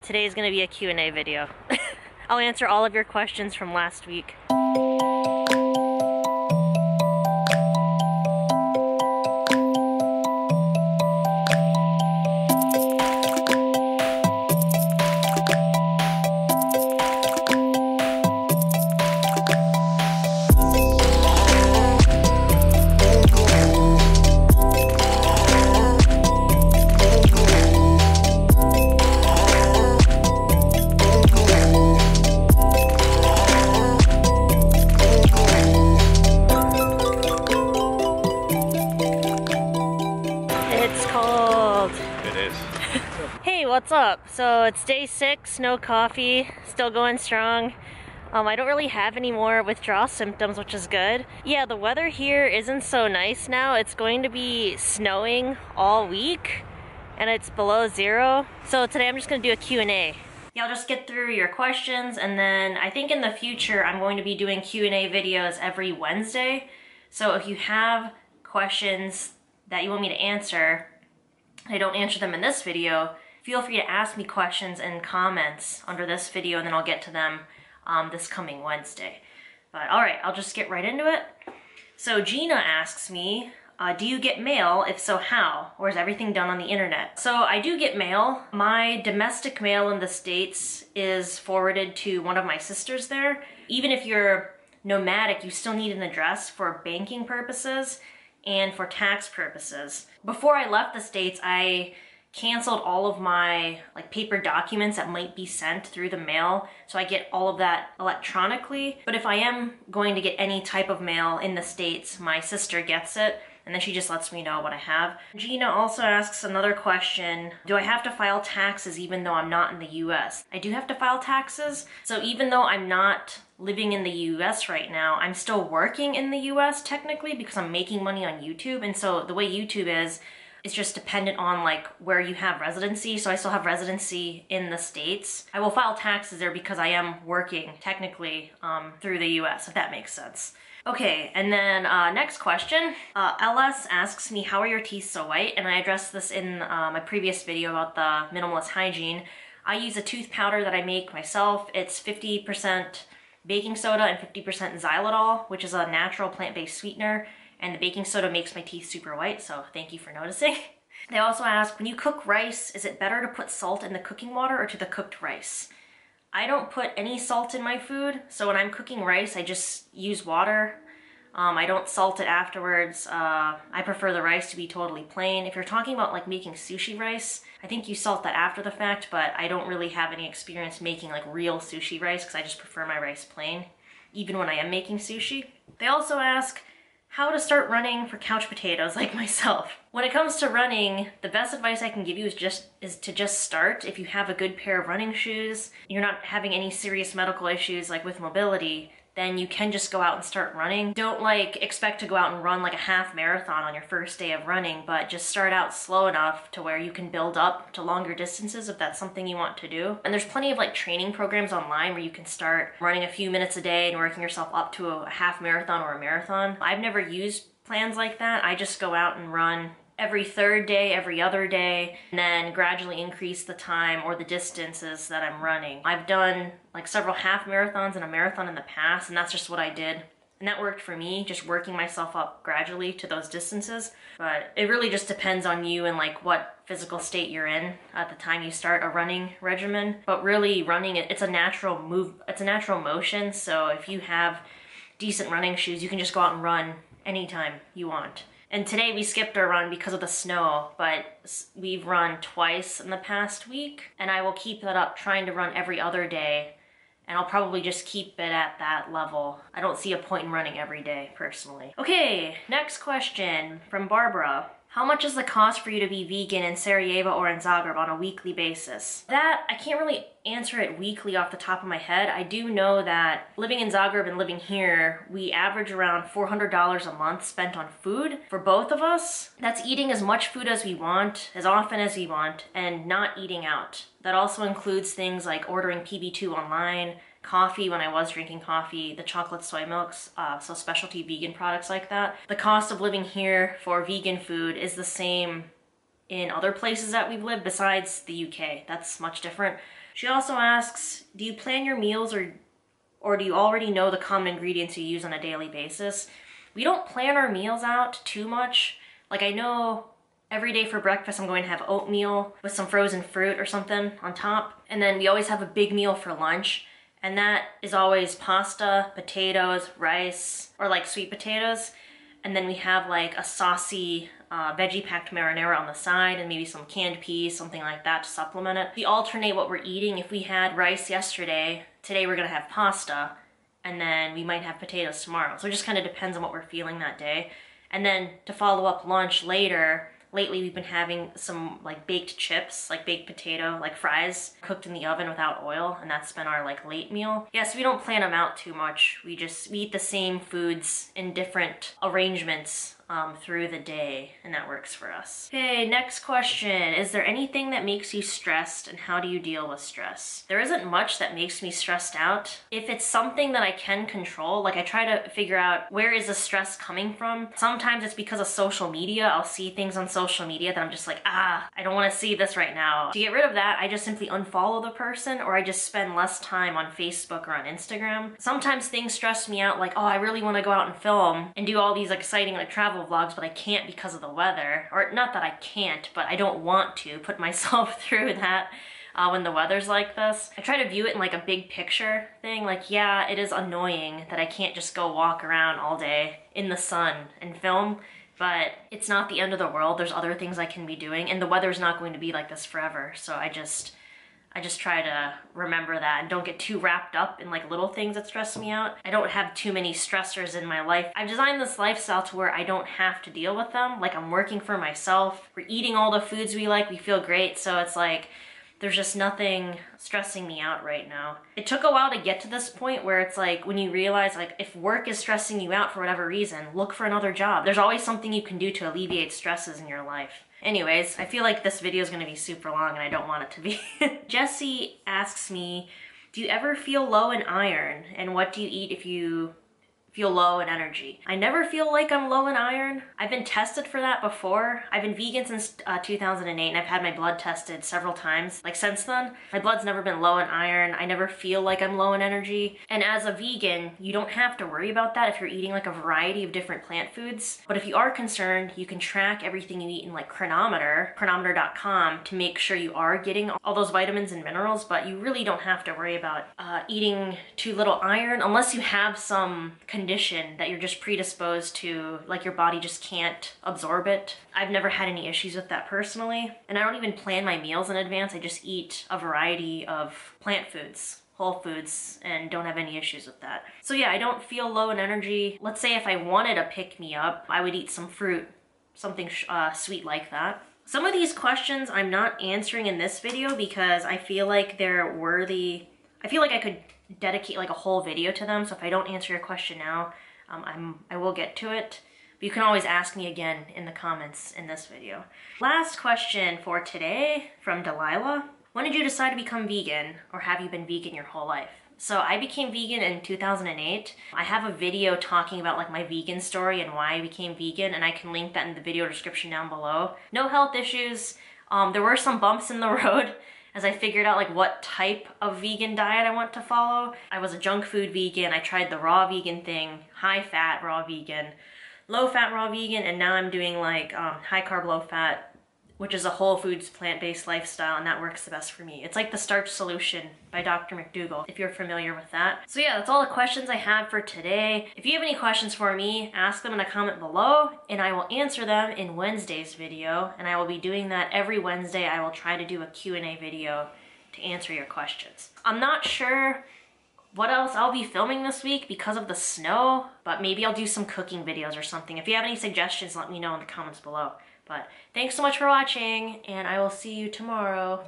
Today's gonna be a Q&A video. I'll answer all of your questions from last week. It's cold. It is. Hey, what's up? So it's day 6, no coffee, still going strong. I don't really have any more withdrawal symptoms, which is good. Yeah, the weather here isn't so nice now. It's going to be snowing all week, and it's below 0. So today I'm just gonna do a Q&A. Yeah, I'll just get through your questions, and then I think in the future I'm going to be doing Q&A videos every Wednesday. So if you have questions that you want me to answer, I don't answer them in this video, feel free to ask me questions in comments under this video, and then I'll get to them this coming Wednesday. But alright, I'll just get right into it. So Gina asks me, do you get mail? If so, how? Or is everything done on the internet? So I do get mail. My domestic mail in the States is forwarded to one of my sisters there. Even if you're nomadic, you still need an address for banking purposes and for tax purposes. Before I left the States, I canceled all of my paper documents that might be sent through the mail, so I get all of that electronically. But if I am going to get any type of mail in the States, my sister gets it, and then she just lets me know what I have. Gina also asks another question, do I have to file taxes even though I'm not in the US? I do have to file taxes, so even though I'm not living in the US right now, I'm still working in the US technically because I'm making money on YouTube, and so the way YouTube is, it's just dependent on where you have residency. So I still have residency in the States. I will file taxes there because I am working technically through the US, if that makes sense. Okay, and then next question. LS asks me, how are your teeth so white? And I addressed this in my previous video about the minimalist hygiene. I use a tooth powder that I make myself. It's 50% baking soda and 50% xylitol, which is a natural plant-based sweetener. And the baking soda makes my teeth super white, so thank you for noticing. They also ask, when you cook rice, is it better to put salt in the cooking water or to the cooked rice? I don't put any salt in my food, so when I'm cooking rice, I just use water. I don't salt it afterwards. I prefer the rice to be totally plain. If you're talking about making sushi rice, I think you salt that after the fact, but I don't really have any experience making real sushi rice because I just prefer my rice plain, even when I am making sushi. They also ask how to start running for couch potatoes like myself. When it comes to running, the best advice I can give you is to just start. If you have a good pair of running shoes, you're not having any serious medical issues with mobility, then you can just go out and start running. Don't expect to go out and run a half marathon on your first day of running, but just start out slow enough to where you can build up to longer distances if that's something you want to do. And there's plenty of training programs online where you can start running a few minutes a day and working yourself up to a half marathon or a marathon. I've never used plans like that. I just go out and run every third day, every other day, and then gradually increase the time or the distances that I'm running. I've done several half marathons and a marathon in the past, and that's just what I did. And that worked for me, just working myself up gradually to those distances. But it really just depends on you and what physical state you're in at the time you start a running regimen. But really running, it's a natural move, it's a natural motion, so if you have decent running shoes, you can just go out and run anytime you want. And today we skipped our run because of the snow, but we've run twice in the past week, and I will keep that up, trying to run every other day, and I'll probably just keep it at that level. I don't see a point in running every day, personally. Okay, next question from Barbara. How much is the cost for you to be vegan in Sarajevo or in Zagreb on a weekly basis? That, I can't really answer it weekly off the top of my head. I do know that living in Zagreb and living here, we average around $400 a month spent on food for both of us. That's eating as much food as we want, as often as we want, and not eating out. That also includes things like ordering PB2 online, coffee when I was drinking coffee, the chocolate soy milks, so specialty vegan products like that. The cost of living here for vegan food is the same in other places that we've lived besides the UK. That's much different. She also asks, do you plan your meals or do you already know the common ingredients you use on a daily basis? We don't plan our meals out too much. Like I know every day for breakfast I'm going to have oatmeal with some frozen fruit or something on top. And then we always have a big meal for lunch. And that is always pasta, potatoes, rice, or like sweet potatoes. And then we have like a saucy veggie packed marinara on the side and maybe some canned peas, something like that to supplement it. We alternate what we're eating. If we had rice yesterday, today we're gonna have pasta, and then we might have potatoes tomorrow. So it just kind of depends on what we're feeling that day. And then to follow up lunch later, lately we've been having some like baked chips, like baked potato, like fries cooked in the oven without oil, and that's been our like late meal. Yes, we don't plan them out too much. We eat the same foods in different arrangements through the day, and that works for us. Okay, next question. Is there anything that makes you stressed, and how do you deal with stress? There isn't much that makes me stressed out. If it's something that I can control, like I try to figure out where is the stress coming from. Sometimes it's because of social media. I'll see things on social media that I'm just like, I don't want to see this right now. To get rid of that, I just simply unfollow the person, or I just spend less time on Facebook or on Instagram. Sometimes things stress me out, like, oh, I really want to go out and film and do all these exciting like travel vlogs, but I can't because of the weather. Or not that I can't, but I don't want to put myself through that when the weather's like this. I try to view it in like a big picture thing. Like, yeah, it is annoying that I can't just go walk around all day in the sun and film, but it's not the end of the world. There's other things I can be doing, and the weather's not going to be like this forever. So I just try to remember that and don't get too wrapped up in like little things that stress me out. I don't have too many stressors in my life. I've designed this lifestyle to where I don't have to deal with them. Like I'm working for myself. We're eating all the foods we like. We feel great. So it's like, there's just nothing stressing me out right now. It took a while to get to this point where it's like, when you realize like if work is stressing you out for whatever reason, look for another job. There's always something you can do to alleviate stresses in your life. Anyways, I feel like this video is gonna be super long and I don't want it to be. Jessie asks me, do you ever feel low in iron? And what do you eat if you feel low in energy? I never feel like I'm low in iron. I've been tested for that before. I've been vegan since 2008 and I've had my blood tested several times. Like since then, my blood's never been low in iron. I never feel like I'm low in energy. And as a vegan, you don't have to worry about that if you're eating like a variety of different plant foods. But if you are concerned, you can track everything you eat in like chronometer.com to make sure you are getting all those vitamins and minerals, but you really don't have to worry about eating too little iron unless you have some condition that you're just predisposed to, like your body just can't absorb it. I've never had any issues with that personally, and I don't even plan my meals in advance. I just eat a variety of plant foods, whole foods, and don't have any issues with that. So yeah, I don't feel low in energy. Let's say if I wanted to pick me up, I would eat some fruit, something sweet like that. Some of these questions I'm not answering in this video because I feel like they're worthy. I feel like I could dedicate like a whole video to them, so if I don't answer your question now, I will get to it. But you can always ask me again in the comments in this video. Last question for today from Delilah. When did you decide to become vegan, or have you been vegan your whole life? So I became vegan in 2008. I have a video talking about like my vegan story and why I became vegan, and I can link that in the video description down below. No health issues. There were some bumps in the road as I figured out like what type of vegan diet I want to follow. I was a junk food vegan. I tried the raw vegan thing, high fat raw vegan, low fat raw vegan, and now I'm doing like high carb low fat, which is a whole foods plant-based lifestyle, and that works the best for me. It's like the Starch Solution by Dr. McDougall, if you're familiar with that. So yeah, that's all the questions I have for today. If you have any questions for me, ask them in a comment below, and I will answer them in Wednesday's video, and I will be doing that every Wednesday. I will try to do a Q&A video to answer your questions. I'm not sure what else I'll be filming this week because of the snow, but maybe I'll do some cooking videos or something. If you have any suggestions, let me know in the comments below. But thanks so much for watching, and I will see you tomorrow.